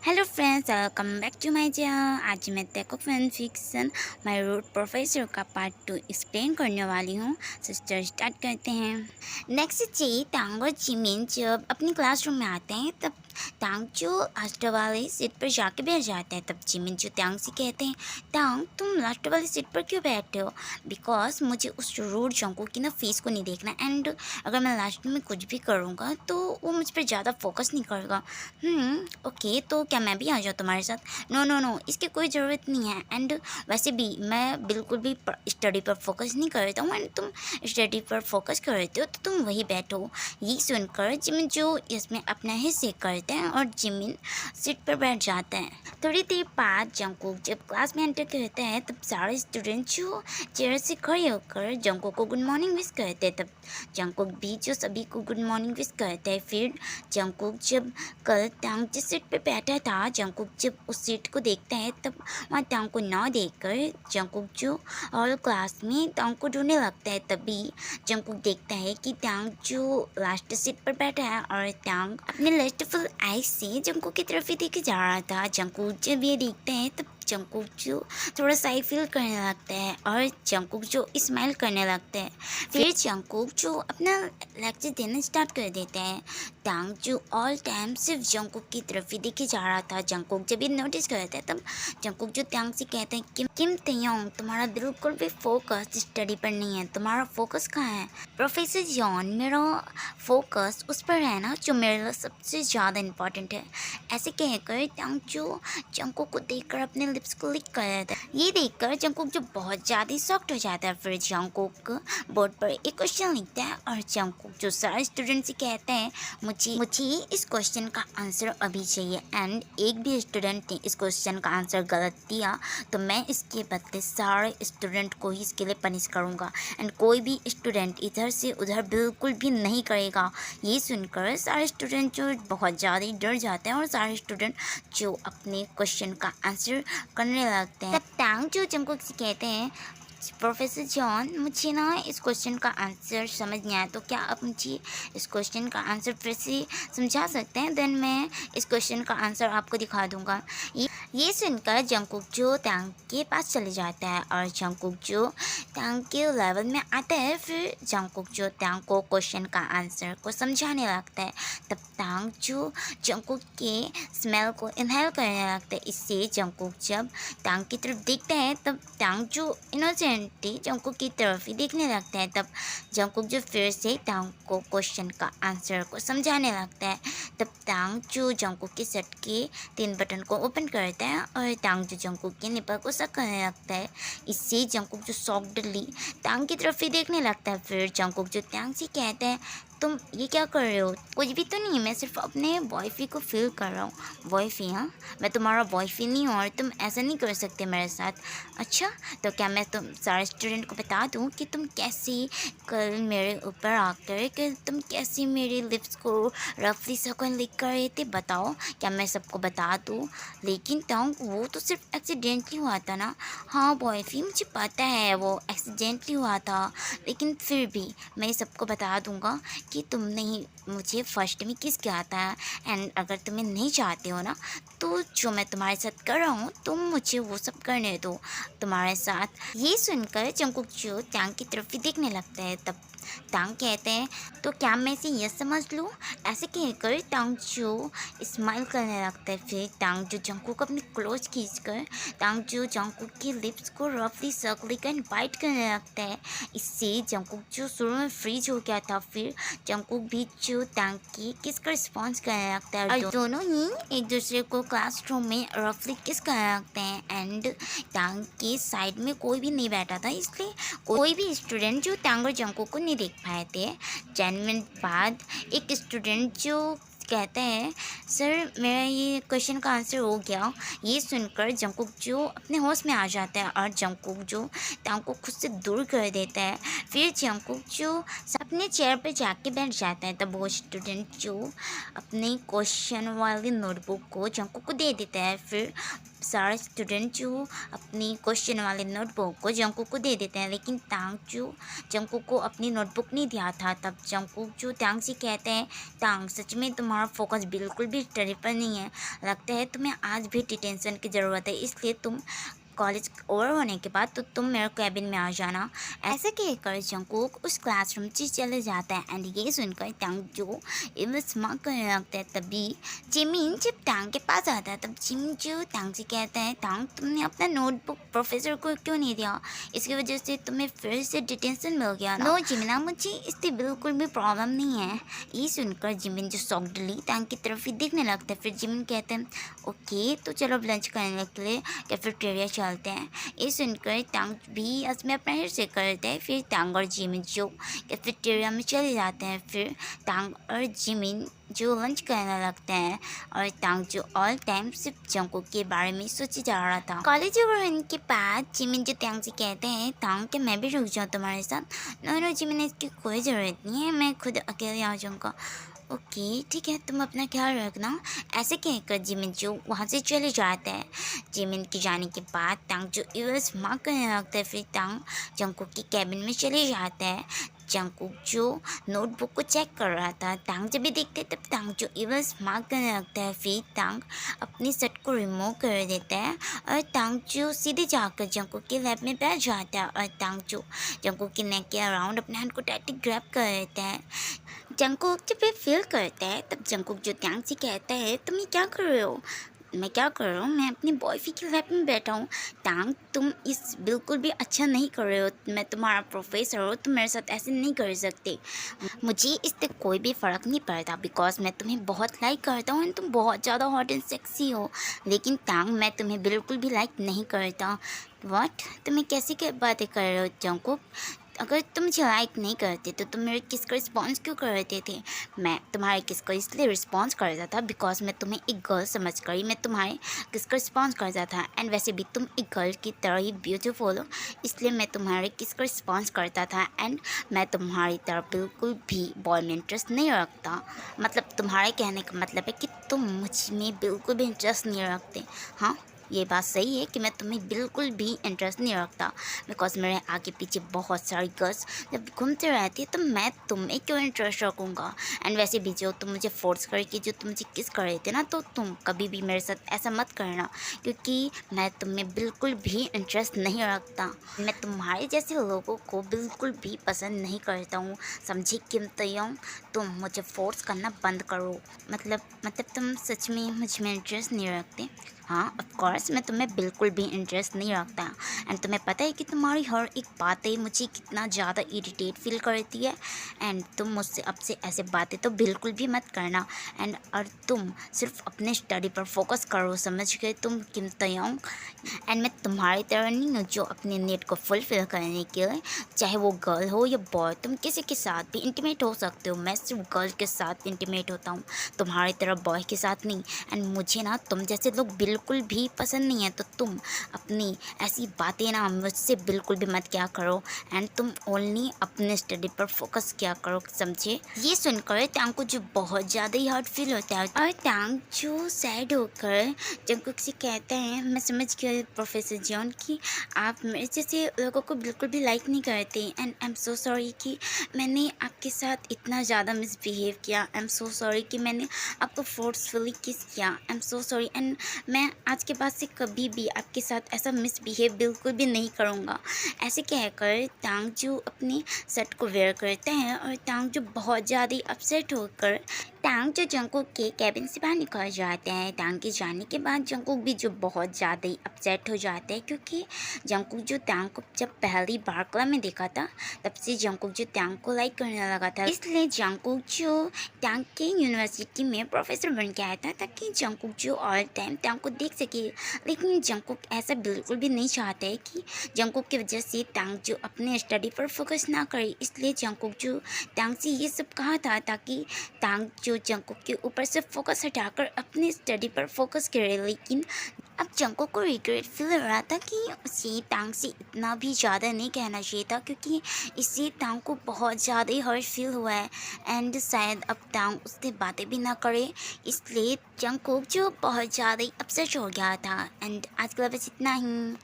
Hello friends, welcome back to my channel. आज मैं take off fan fiction my root professor का part 2 explain करने वाली हूँ। सिस्टर स्टार्ट करते हैं। नेक्स्ट डे टांग और जिमिन जब अपनी क्लासरूम में आते हैं तब टांग जो लास्ट वाली सीट पर जाके बैठ जाते हैं। तब जिमिन जो टांग से कहते हैं, टांग तुम लास्ट वाली सीट पर क्यों बैठे हो? बिकॉज मुझे उस रूड जंगकुक की ना फेस को नहीं देखना, एंड अगर मैं लास्ट में कुछ भी करूँगा तो वो मुझ पर ज़्यादा फोकस नहीं करेगा। ओके, तो क्या मैं भी आ जाऊँ तुम्हारे साथ? नो नो नो, इसकी कोई ज़रूरत नहीं है। एंड वैसे भी मैं बिल्कुल भी स्टडी पर फोकस नहीं करता हूँ, एंड तुम स्टडी पर फोकस करते हो तो तुम वही बैठो। ये सुनकर जिमिन जो इसमें अपना हिस्से करते हैं और जिमिन सीट पर बैठ जाते हैं। थोड़ी देर बाद जंगकुक जब क्लास में एंटर करते हैं तब सारे स्टूडेंट जो चेयर से खड़े होकर जंगकुक को गुड मॉर्निंग विश करते हैं। तब जंगकुक भी जो सभी को गुड मॉर्निंग विश करते हैं। फिर जंगकुक जब कल टांग जिस सीट पे बैठा था, जंगकुक जब उस सीट को देखता है तब वहाँ टांग को ना देखकर जंगकुक जो और क्लास में टांग को ढूंढने लगता है। तभी जंगकुक देखता है कि टांग जो लास्ट सीट पर बैठा है और टांग अपने लस्टफुल आईज से जंगकुक की तरफ ही देखे जा रहा था। जंगकुक जब ये देखता है तब जंगकुक जो थोड़ा सा ही फील करने लगता है और जंगकुक जो स्माइल करने लगता है। फिर जंगकुक जो अपना लेक्चर देना स्टार्ट कर देते हैं। टांग जो ऑल टाइम सिर्फ जंगकुक की तरफ ही देखे जा रहा था। जंगकुक जब ये नोटिस करता है तब जंगकुक जो टांग से कहते हैं कि किम तयोंग, तुम्हारा बिल्कुल भी फोकस स्टडी पर नहीं है, तुम्हारा फोकस कहाँ है? प्रोफेसर जॉन, मेरा फोकस उस पर है ना जो मेरे लिए सबसे ज़्यादा इम्पोर्टेंट है। ऐसे कहकर टांग जो जंगकुक को देखकर अपने लिप्स को लिक कर देता है। ये देखकर जंगकुक जो बहुत ज़्यादा शॉक्ड हो जाता है। फिर जंगकुक बोर्ड पर एक क्वेश्चन लिखता है और जंगकुक जो सारे स्टूडेंट से कहते हैं, मुझे इस क्वेश्चन का आंसर अभी चाहिए, एंड एक भी स्टूडेंट ने इस क्वेश्चन का आंसर गलत दिया तो मैं इसके बदले सारे स्टूडेंट को ही इसके लिए पनिश करूँगा, एंड कोई भी स्टूडेंट इधर से उधर बिल्कुल भी नहीं करेगा। ये सुनकर सारे स्टूडेंट जो बहुत ज़्यादा ही डर जाते हैं और सारे स्टूडेंट जो अपने क्वेश्चन का आंसर करने लगते हैं। तब टांग जो जंगकुक से कहते हैं, प्रोफेसर जॉन, मुझे ना इस क्वेश्चन का आंसर समझ नहीं आया, तो क्या आप मुझे इस क्वेश्चन का आंसर फिर से समझा सकते हैं? देन मैं इस क्वेश्चन का आंसर आपको दिखा दूंगा। ये सुनकर जंगकुक जो टांग के पास चले जाता है और जंगकुक जो टांग के लेवल में आता है। फिर जंगकुक जो टांग को क्वेश्चन का आंसर को समझाने लगता है। तब टांग जो जंगकुक के स्मेल को इनहेल करने लगता है। इससे जंगकुक जब टांग की तरफ देखता है तब टांग जो इनोसेंटली जंगकुक की तरफ ही देखने लगता है। तब जंगकुक जो फिर से टांग को क्वेश्चन का आंसर को समझाने लगता है। तब टांग जो जंगकुक के शर्ट के 3 बटन को ओपन करता है और टांग जो जंगकुक के निपल को सक करने लगता है। इससे जंगकुक जो शॉक्डली टांग की तरफ ही देखने लगता है। फिर जंगकुक जो टांग से कहता है, तुम ये क्या कर रहे हो? कुछ भी तो नहीं, मैं सिर्फ अपने बॉयफ्री को फील कर रहा हूँ। बॉयफ्री? हाँ, मैं तुम्हारा बॉयफ्री नहीं हूँ और तुम ऐसा नहीं कर सकते मेरे साथ। अच्छा, तो क्या मैं तुम सारे स्टूडेंट को बता दूँ कि तुम कैसे कल मेरे ऊपर आकर कि तुम कैसे मेरे लिप्स को रफली सकन लिख कर रहे थे? बताओ, क्या मैं सबको बता दूँ? लेकिन टांग, वो तो सिर्फ एक्सीडेंटली हुआ था ना। हाँ बॉयफ्री, मुझे पता है वो एक्सीडेंटली हुआ था, लेकिन फिर भी मैं सबको बता दूँगा कि तुमने ही मुझे फर्स्ट में किस किया था। एंड अगर तुम्हें नहीं चाहते हो ना तो जो मैं तुम्हारे साथ कर रहा हूँ तुम मुझे वो सब करने दो तुम्हारे साथ। ये सुनकर जंगकुक जो टांग की तरफ ही देखने लगता है। तब टांग कहते हैं, तो क्या मैं इसे यस समझ लूँ? ऐसे कहकर टांग जो स्माइल करने लगता है। फिर टांग जो जंगकुक को अपने क्लोज खींचकर टांग जो जंगकुक के लिप्स को रफली सर्कल कर बाइट करने लगता है। इससे जंगकुक जो शुरू में फ्रीज हो गया था, फिर जंगकुक भी जो टांग की किस का रिस्पॉन्स करने लगता है और दोनों ही एक दूसरे को क्लासरूम में रफली किस करने लगते हैं। एंड टांग के साइड में कोई भी नहीं बैठा था, इसलिए कोई भी स्टूडेंट जो टांग और जंगकुक को नहीं देख पाए थे। 10 मिनट बाद एक स्टूडेंट जो कहते हैं, सर मेरा ये क्वेश्चन का आंसर हो गया। ये सुनकर जंगकुक जो अपने होश में आ जाता है और जंगकुक जो टांग को खुद से दूर कर देता है। फिर जंगकुक जो सब अपने चेयर पे जाके बैठ जाता है। तब वो स्टूडेंट जो अपने क्वेश्चन वाली नोटबुक को जंकुक को दे देता है। फिर सारे स्टूडेंट जो अपनी क्वेश्चन वाले नोटबुक को जंकुक को दे देते हैं, लेकिन तांग जो जंकुक को अपनी नोटबुक नहीं दिया था। तब जंकुक जो तांग से कहते हैं, तांग सच में तुम्हारा फोकस बिल्कुल भी स्टडी पर नहीं है, लगता है तुम्हें आज भी डिटेंशन की ज़रूरत है, इसलिए तुम कॉलेज ओवर होने के बाद तो तुम मेरे कैबिन में आ जाना। ऐसा कहकर जंकुक उस क्लासरूम से चले जाता है। एंड ये सुनकर टांग जो इवन स्मार्ट करने लगता है। तभी जिमिन जब टांग के पास आता है, तब जिमिन जो टांग से कहता है, टांग तुमने अपना नोटबुक प्रोफेसर को क्यों नहीं दिया, इसकी वजह से तुम्हें फिर से डिटेंशन मिल गया ना। नो जिमिना, मुझे इससे बिल्कुल भी प्रॉब्लम नहीं है। ये सुनकर जिमिन जो सॉफ्टली टांग की तरफ ही देखने लगता है। फिर जिमिन कहते हैं, ओके तो चलो अब लंच करने के लिए कैफेटेरिया चलते हैं। ये सुनकर टांग भी उसमें अपना हेयर से करते हैं। फिर टांग और जिमिन जो कैफेटेरिया में चले जाते हैं। फिर टांग और जिमिन जो लंच करने लगते हैं, और टांग जो ऑल टाइम सिर्फ जंकुक के बारे में सोचे जा रहा था। कॉलेज ओवर होने के बाद जिमिन जो टांग से कहते हैं, टांग के मैं भी रुक जाऊँ तुम्हारे साथ। नो नो जिमिन, इसकी कोई ज़रूरत नहीं है, मैं खुद अकेले आ जाऊँगा। ओके ठीक है, तुम अपना ख्याल रखना। ऐसे कहकर जिमिन जो वहाँ से चले जाता है। जिमिन के जाने के बाद टांग जो इवल्स मार्क करने लगता है। फिर टांग जंकुक के कैबिन में चले जाता है। जंकुक जो नोटबुक को चेक कर रहा था, टांग जब भी देखते तब टांग जो इवल्स मार्क करने लगता है। फिर टांग अपनी शर्ट को रिमूव कर देता है, और टांग जो सीधे जाकर जंकुक के लैब में बैठ जाता है। और टांग जो जंकुक के नेक के अराउंड अपने हैंड को टाइटली ग्रैब कर लेता है। जंकुक जब ये फील करता है, तब जंकुक जो टांग से कहता है, तुम ये क्या कर रहे हो। मैं क्या कर रहा हूँ, मैं अपनी बॉयफ्रेंड के लैब में बैठा हूँ। टांग तुम इस बिल्कुल भी अच्छा नहीं कर रहे हो, मैं तुम्हारा प्रोफेसर हूँ, तुम मेरे साथ ऐसे नहीं कर सकते। मुझे इससे कोई भी फ़र्क नहीं पड़ता, बिकॉज मैं तुम्हें बहुत लाइक करता हूँ, तुम बहुत ज़्यादा हॉट एंड सेक्सी हो। लेकिन टांग मैं तुम्हें बिल्कुल भी लाइक नहीं करता। व्हाट, तुम्हें कैसी क्या बातें कर रहे हो जंकुक। अगर तुम मुझे लाइक नहीं करते तो तुम मेरे किस का रिस्पॉन्स क्यों करते थे। मैं तुम्हारे किस को इसलिए रिस्पॉन्स करता था बिकॉज मैं तुम्हें एक गर्ल समझ कर ही मैं तुम्हारे किस का रिस्पॉन्स करता था। एंड वैसे भी तुम एक गर्ल की तरह ही ब्यूटीफुल हो, इसलिए मैं तुम्हारे किस का रिस्पॉन्स करता था। एंड मैं तुम्हारी तरह बिल्कुल भी बॉय में इंटरेस्ट नहीं रखता। मतलब तुम्हारे कहने का मतलब है कि तुम मुझ में बिल्कुल भी इंटरेस्ट नहीं रखते। हाँ, ये बात सही है कि मैं तुम्हें बिल्कुल भी इंटरेस्ट नहीं रखता, बिकॉज मेरे आगे पीछे बहुत सारी गर्ल्स जब घूमते रहती है तो मैं तुम्हें क्यों इंटरेस्ट रखूँगा। एंड वैसे भी जो तुम मुझे फोर्स करके जो तुम मुझे किस कर रहे थे ना, तो तुम कभी भी मेरे साथ ऐसा मत करना, क्योंकि मैं तुम्हें बिल्कुल भी इंटरेस्ट नहीं रखता। मैं तुम्हारे जैसे लोगों को बिल्कुल भी पसंद नहीं करता हूँ, समझी किमतियों। तुम मुझे फोर्स करना बंद करो। मतलब तुम सच में मुझ में इंटरेस्ट नहीं रखते। हाँ ऑफ कोर्स, मैं तुम्हें बिल्कुल भी इंटरेस्ट नहीं रखता। एंड तुम्हें पता है कि तुम्हारी हर एक बातें मुझे कितना ज़्यादा इरिटेट फील करती है। एंड तुम मुझसे अब से ऐसे बातें तो बिल्कुल भी मत करना। एंड और तुम सिर्फ अपने स्टडी पर फोकस करो, समझ गए तुम किमतियों। एंड मैं तुम्हारी तरह नहीं हूँ जो अपने नीड को फुलफिल करने के लिए, चाहे वो गर्ल हो या बॉय, तुम किसी के साथ भी इंटीमेट हो सकते हो। मैं सिर्फ गर्ल के साथ इंटीमेट होता हूँ, तुम्हारी तरह बॉय के साथ नहीं। एंड मुझे ना तुम जैसे लोग बिल्कुल भी पसंद नहीं है, तो तुम अपनी ऐसी बातें ना मुझसे बिल्कुल भी मत क्या करो। एंड तुम ओनली अपने स्टडी पर फोकस किया करो, समझे। ये सुनकर टांग को जो बहुत ज़्यादा ही हर्ट फील होता है, और टांग जो सैड होकर जंकुक से कहते हैं, मैं समझ गया प्रोफेसर जॉन कि आप मेरे जैसे लोगों को बिल्कुल भी लाइक नहीं करते। And I am so sorry कि मैंने आपके साथ इतना ज़्यादा मिसबिहेव किया। आई एम सो सॉरी कि मैंने आपको फोर्सफुली किस किया। I am so sorry, and मैं आज के बाद से कभी भी आपके साथ ऐसा मिसबिहेव बिल्कुल भी नहीं करूँगा। ऐसे कहकर टांग जो अपनी शर्ट को वेयर करता है, और टांग जो बहुत ज़्यादा अपसेट होकर टांग जो जंकुक के कैबिन से बाहर निकल जाते हैं। टांग के जाने के बाद जंकुक भी जो बहुत ज़्यादा ही अपसेट हो जाते हैं, क्योंकि जंकुक जो टांग को जब पहली बार क्लब में देखा था, तब से जंकुक जो टांग को लाइक करने लगा था। इसलिए जंकुक जो टांग के यूनिवर्सिटी में प्रोफेसर बन के आया था, ताकि जंकुक जो ऑल टाइम टांग को देख सके। लेकिन जंकुक ऐसा बिल्कुल भी नहीं चाहता है कि जंकुक की वजह से टांग जो अपने स्टडी पर फोकस ना करे। इसलिए जंकुक जो टांग से ये सब कहा था, ताकि टांग जो जंकुक के ऊपर से फोकस हटाकर अपने स्टडी पर फोकस करे। लेकिन अब जंगकुक को रिग्रेट फील हो रहा था कि उसे टांग से इतना भी ज़्यादा नहीं कहना चाहिए था, क्योंकि इससे टांग को बहुत ज़्यादा ही हर्ट फील हुआ है एंड शायद अब टांग उससे बातें भी ना करे, इसलिए जंगकुक जो बहुत ज़्यादा ही अपसेट हो गया था। एंड आज के लिए बस इतना ही।